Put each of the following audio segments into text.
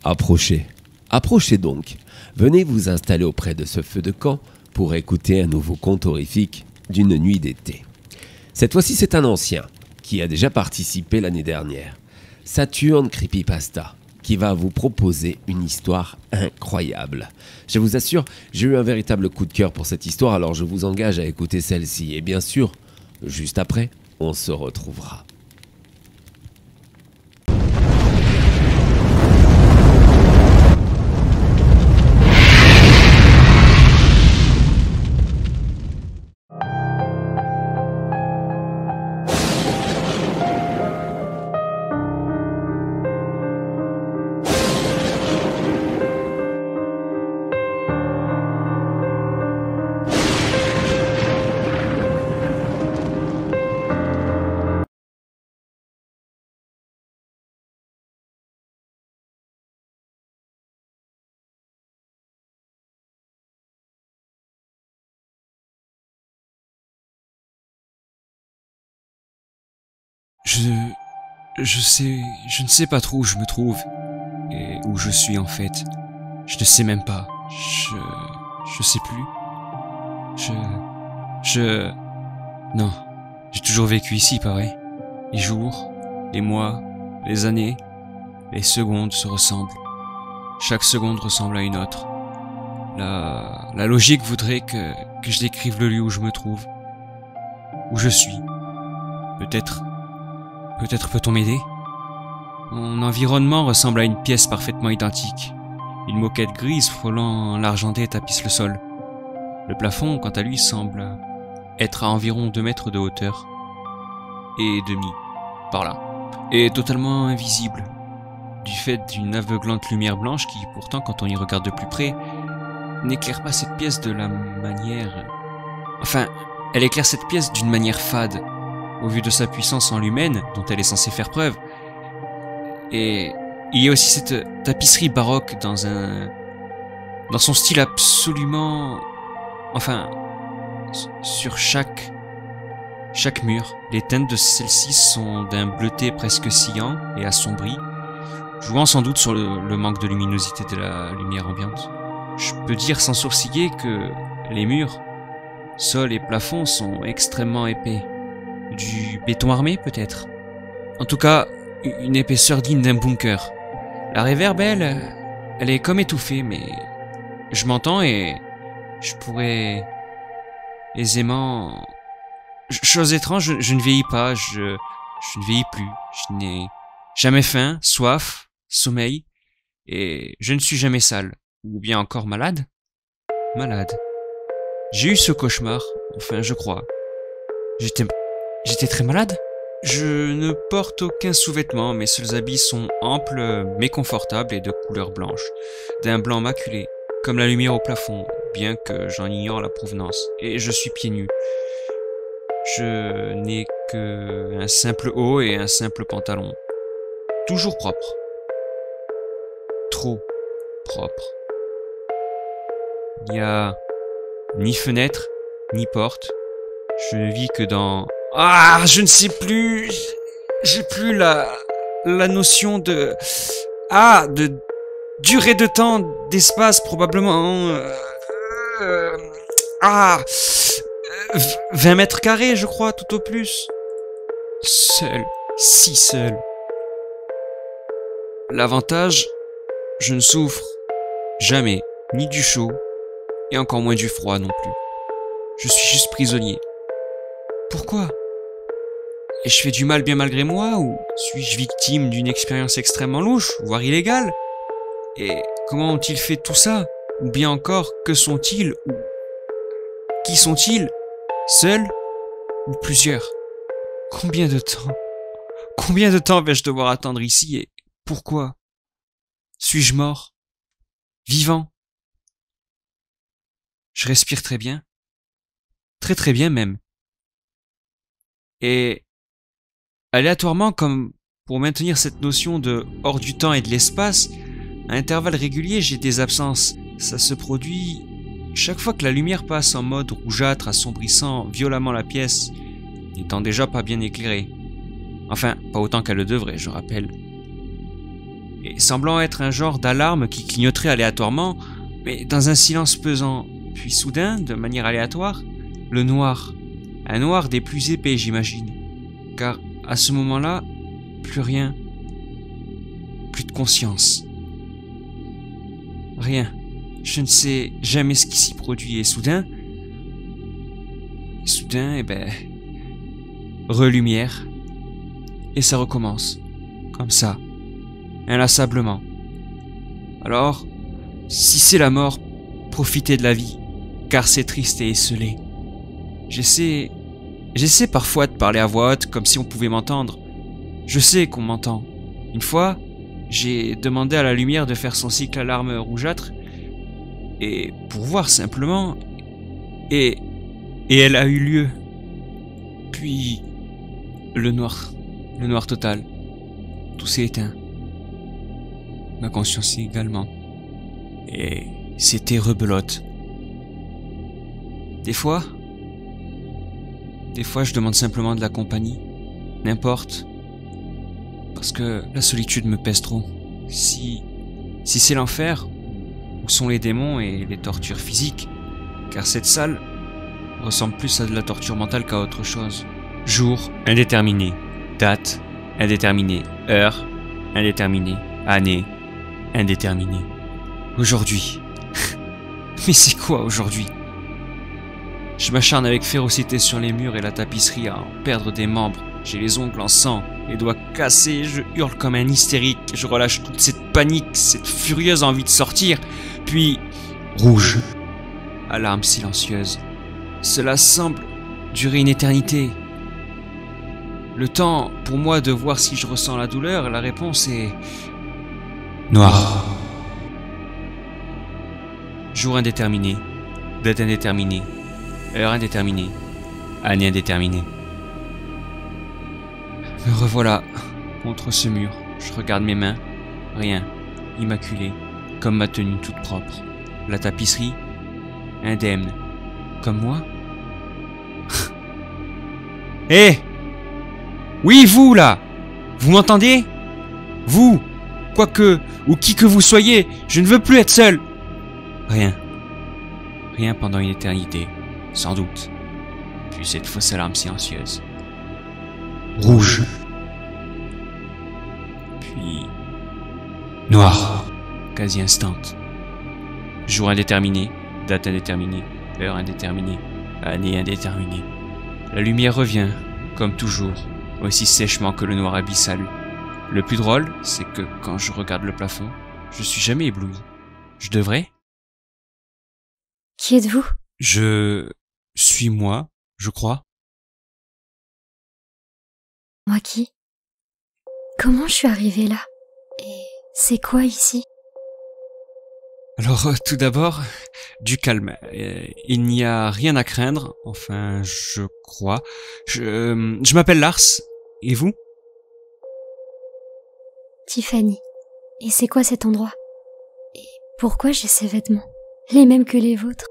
Approchez. Approchez donc. Venez vous installer auprès de ce feu de camp pour écouter un nouveau conte horrifique d'une nuit d'été. Cette fois-ci, c'est un ancien qui a déjà participé l'année dernière. Saturne Creepypasta, qui va vous proposer une histoire incroyable. Je vous assure, j'ai eu un véritable coup de cœur pour cette histoire, alors je vous engage à écouter celle-ci. Et bien sûr, juste après, on se retrouvera. Je ne sais pas trop où je me trouve et où je suis en fait. Je ne sais même pas. Je sais plus. Non. J'ai toujours vécu ici, pareil. Les jours, les mois, les années, les secondes se ressemblent. Chaque seconde ressemble à une autre. La logique voudrait que je décrive le lieu où je me trouve. Où je suis. Peut-être peut-on m'aider? Mon environnement ressemble à une pièce parfaitement identique. Une moquette grise frôlant l'argenté tapisse le sol. Le plafond, quant à lui, semble être à environ 2 mètres de hauteur. Et demi, par là. Et totalement invisible. Du fait d'une aveuglante lumière blanche qui, pourtant, quand on y regarde de plus près, n'éclaire pas cette pièce de la manière... Enfin, elle éclaire cette pièce d'une manière fade. Au vu de sa puissance en l'humaine, dont elle est censée faire preuve. Et il y a aussi cette tapisserie baroque dans son style absolument... Enfin, sur chaque mur, les teintes de celle-ci sont d'un bleuté presque sciant et assombri, jouant sans doute sur le manque de luminosité de la lumière ambiante. Je peux dire sans sourciller que les murs, sol et plafond sont extrêmement épais. Du béton armé, peut-être. En tout cas, une épaisseur digne d'un bunker. La réverb, elle est comme étouffée, mais je m'entends et je pourrais aisément... Chose étrange, je ne vieillis pas, je ne vieillis plus. Je n'ai jamais faim, soif, sommeil, et je ne suis jamais sale. Ou bien encore malade. Malade. J'ai eu ce cauchemar, enfin je crois. J'étais très malade. Je ne porte aucun sous-vêtement, mes seuls habits sont amples mais confortables et de couleur blanche, d'un blanc maculé, comme la lumière au plafond, bien que j'en ignore la provenance, et je suis pieds nus. Je n'ai qu'un simple haut et un simple pantalon, toujours propre. Trop propre. Il n'y a ni fenêtre, ni porte. Je ne vis que dans... Ah, je ne sais plus. J'ai plus la notion de... Ah, de durée de temps, d'espace probablement. 20 mètres carrés, je crois, tout au plus. Seul, si seul. L'avantage, je ne souffre jamais, ni du chaud, et encore moins du froid non plus. Je suis juste prisonnier. Pourquoi? Ai-je fait du mal bien malgré moi, ou suis-je victime d'une expérience extrêmement louche, voire illégale? Et comment ont-ils fait tout ça? Ou bien encore, que sont-ils? Ou qui sont-ils? Seuls? Ou plusieurs? Combien de temps? Combien de temps vais-je devoir attendre ici, et pourquoi? Suis-je mort? Vivant? Je respire très bien. Très très bien même. Et aléatoirement, comme pour maintenir cette notion de hors du temps et de l'espace, à intervalles réguliers, j'ai des absences. Ça se produit chaque fois que la lumière passe en mode rougeâtre, assombrissant violemment la pièce, n'étant déjà pas bien éclairée. Enfin, pas autant qu'elle le devrait, je rappelle. et semblant être un genre d'alarme qui clignoterait aléatoirement, mais dans un silence pesant. Puis soudain, de manière aléatoire, le noir. Un noir des plus épais, j'imagine. Car à ce moment-là, plus rien. Plus de conscience. Rien. Je ne sais jamais ce qui s'y produit. Et soudain, relumière. Et ça recommence. Comme ça. Inlassablement. Alors, si c'est la mort, profitez de la vie. Car c'est triste et esselé. J'essaie parfois de parler à voix haute comme si on pouvait m'entendre. Je sais qu'on m'entend. Une fois, j'ai demandé à la lumière de faire son cycle alarme rougeâtre et pour voir simplement et elle a eu lieu. Puis le noir total. Tout s'est éteint. Ma conscience également. Et c'était rebelote. Des fois, je demande simplement de la compagnie. N'importe. Parce que la solitude me pèse trop. Si c'est l'enfer, où sont les démons et les tortures physiques? Car cette salle ressemble plus à de la torture mentale qu'à autre chose. Jour indéterminé. Date indéterminée. Heure indéterminée. Année indéterminée. Aujourd'hui. Mais c'est quoi aujourd'hui? Je m'acharne avec férocité sur les murs et la tapisserie à en perdre des membres. J'ai les ongles en sang, les doigts cassés, je hurle comme un hystérique. Je relâche toute cette panique, cette furieuse envie de sortir. Puis, rouge. Alarme silencieuse. Cela semble durer une éternité. Le temps, pour moi, de voir si je ressens la douleur, la réponse est... noir. Jour indéterminé. Date indéterminée. Heure indéterminée. Année indéterminée. Me revoilà contre ce mur. Je regarde mes mains. Rien. Immaculé. Comme ma tenue toute propre. La tapisserie. Indemne. Comme moi. Hé Oui, vous, là! Vous m'entendez? Vous! Quoique, ou qui que vous soyez, je ne veux plus être seul! Rien. Rien pendant une éternité. Sans doute. Puis cette fausse alarme silencieuse. Rouge. Puis... noir. Quasi instante. Jour indéterminé. Date indéterminée. Heure indéterminée. Année indéterminée. La lumière revient, comme toujours, aussi sèchement que le noir abyssal. Le plus drôle, c'est que quand je regarde le plafond, je suis jamais ébloui. Je devrais? Qui êtes-vous? Je suis moi, je crois. Moi qui? Comment je suis arrivée là? Et c'est quoi ici? Alors, tout d'abord, du calme. Il n'y a rien à craindre, enfin, je crois. Je m'appelle Lars, et vous? Tiffany. Et c'est quoi cet endroit? Et pourquoi j'ai ces vêtements? Les mêmes que les vôtres?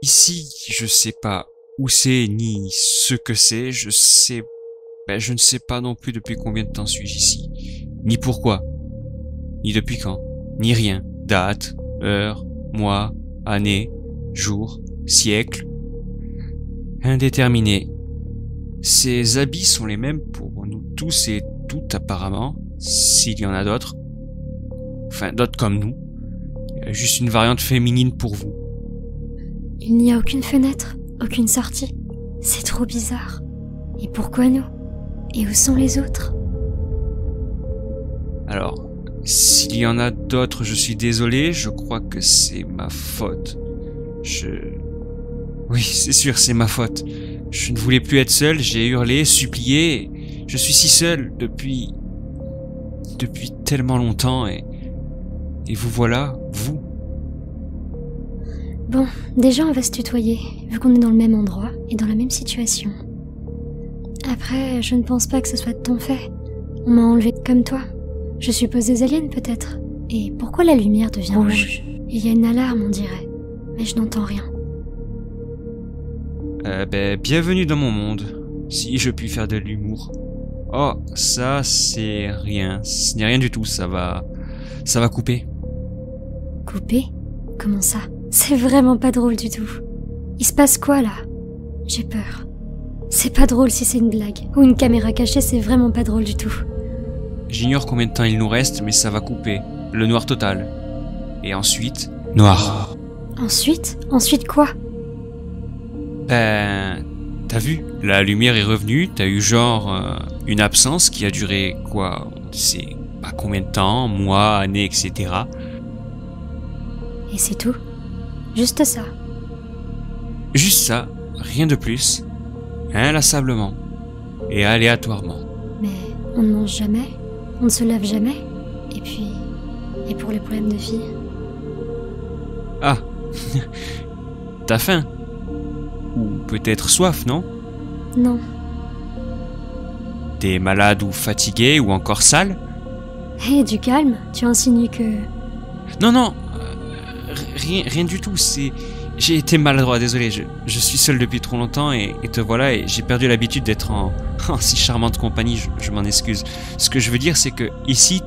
Ici, je sais pas où c'est, ni ce que c'est, je ne sais pas non plus depuis combien de temps suis-je ici. Ni pourquoi. Ni depuis quand. Ni rien. Date, heure, mois, année, jour, siècle. Indéterminé. Ces habits sont les mêmes pour nous tous et toutes apparemment, s'il y en a d'autres. Enfin, d'autres comme nous. Juste une variante féminine pour vous. Il n'y a aucune fenêtre, aucune sortie. C'est trop bizarre. Et pourquoi nous? Et où sont les autres? Alors, s'il y en a d'autres, je suis désolé, je crois que c'est ma faute. Oui, c'est sûr, c'est ma faute. Je ne voulais plus être seul, j'ai hurlé, supplié. Je suis si seul depuis tellement longtemps et vous voilà, vous. Bon, déjà on va se tutoyer, vu qu'on est dans le même endroit et dans la même situation. Après, je ne pense pas que ce soit de ton fait. On m'a enlevé comme toi. Je suppose des aliens peut-être. Et pourquoi la lumière devient rouge? Il y a une alarme on dirait, mais je n'entends rien. Bienvenue dans mon monde, si je puis faire de l'humour. Oh, ça c'est rien. Ce n'est rien du tout, ça va couper. Couper? Comment ça? C'est vraiment pas drôle du tout. Il se passe quoi là? J'ai peur. C'est pas drôle si c'est une blague. Ou une caméra cachée, c'est vraiment pas drôle du tout. J'ignore combien de temps il nous reste, mais ça va couper. Le noir total. Et ensuite, noir. Ensuite? Ensuite quoi? Ben, t'as vu, la lumière est revenue, t'as eu genre une absence qui a duré quoi, on sait pas combien de temps, mois, années, etc. Et c'est tout? Juste ça? Juste ça, rien de plus, inlassablement et aléatoirement. Mais on ne mange jamais? On ne se lave jamais? Et puis... Et pour les problèmes de filles? Ah, t'as faim? Ou peut-être soif, non? Non. T'es malade ou fatigué ou encore sale? Hé, du calme, tu insinues que... Non, rien du tout, j'ai été maladroit, désolé, je suis seul depuis trop longtemps et te voilà, et j'ai perdu l'habitude d'être en si charmante compagnie, je m'en excuse. Ce que je veux dire, c'est que ici,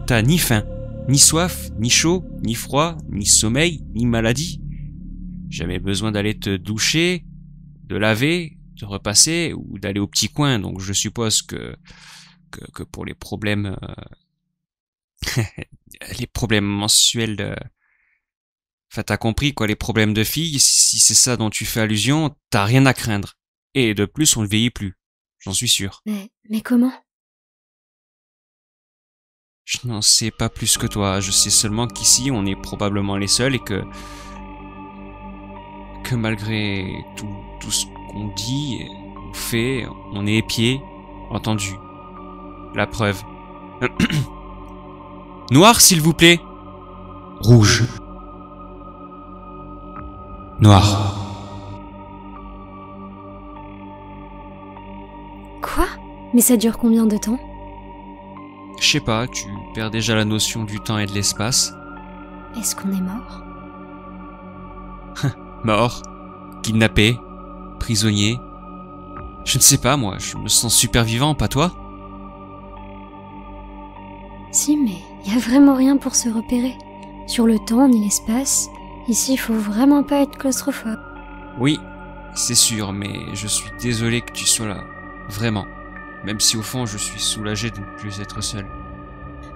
t'as ni faim, ni soif, ni chaud, ni froid, ni sommeil, ni maladie. Jamais besoin d'aller te doucher, de laver, de repasser ou d'aller au petit coin, donc je suppose que pour les problèmes les problèmes mensuels enfin t'as compris quoi, les problèmes de filles, si c'est ça dont tu fais allusion, t'as rien à craindre. Et de plus on ne vieillit plus, j'en suis sûr. Mais comment? Je n'en sais pas plus que toi, je sais seulement qu'ici on est probablement les seuls et que malgré tout ce qu'on dit ou fait, on est épié, entendu. La preuve. Noir, s'il vous plaît. Rouge. Noir. Quoi? Mais ça dure combien de temps? Je sais pas, tu perds déjà la notion du temps et de l'espace. Est-ce qu'on est mort? Mort, kidnappé, prisonnier. Je ne sais pas, moi, je me sens super vivant, pas toi? Si, mais y a vraiment rien pour se repérer. Sur le temps ni l'espace, ici faut vraiment pas être claustrophobe. Oui, c'est sûr, mais je suis désolé que tu sois là. Vraiment. Même si au fond je suis soulagé de ne plus être seul.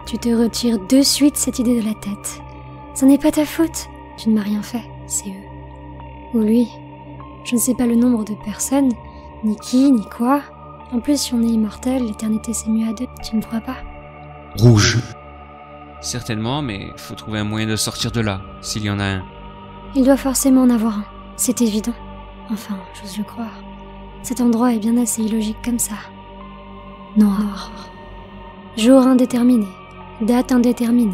Tu te retires de suite cette idée de la tête. Ce n'est pas ta faute. Tu ne m'as rien fait, c'est eux. Ou lui. Je ne sais pas le nombre de personnes, ni qui, ni quoi. En plus, si on est immortel, l'éternité c'est mieux à deux, tu ne crois pas? Rouge. Certainement, mais faut trouver un moyen de sortir de là, s'il y en a un. Il doit forcément en avoir un, c'est évident. Enfin, j'ose le croire. Cet endroit est bien assez illogique comme ça. Noir. Jour indéterminé, date indéterminée,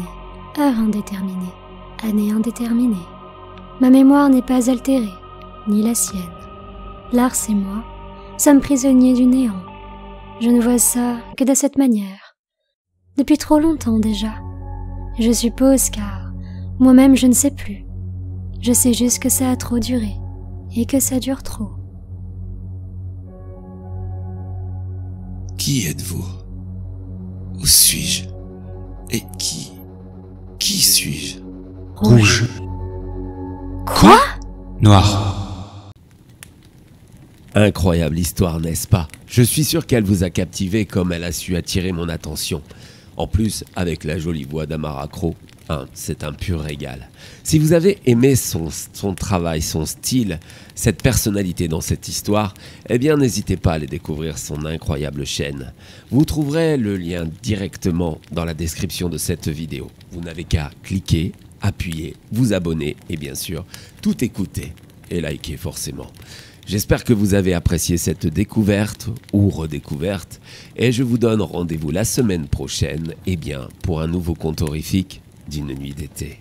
heure indéterminée, année indéterminée. Ma mémoire n'est pas altérée, ni la sienne. Lars et moi sommes prisonniers du néant. Je ne vois ça que de cette manière. Depuis trop longtemps déjà. Je suppose car moi-même je ne sais plus. Je sais juste que ça a trop duré, et que ça dure trop. Qui êtes-vous? Où suis-je? Et qui suis-je? Rouge. Quoi? Noir. Incroyable histoire, n'est-ce pas? Je suis sûr qu'elle vous a captivé comme elle a su attirer mon attention. En plus, avec la jolie voix d'Amara Crowe, c'est un pur régal. Si vous avez aimé son travail, son style, cette personnalité dans cette histoire, eh bien n'hésitez pas à aller découvrir son incroyable chaîne. Vous trouverez le lien directement dans la description de cette vidéo. Vous n'avez qu'à cliquer, appuyer, vous abonner et bien sûr, tout écouter et liker forcément. J'espère que vous avez apprécié cette découverte ou redécouverte et je vous donne rendez-vous la semaine prochaine pour un nouveau conte horrifique d'une nuit d'été.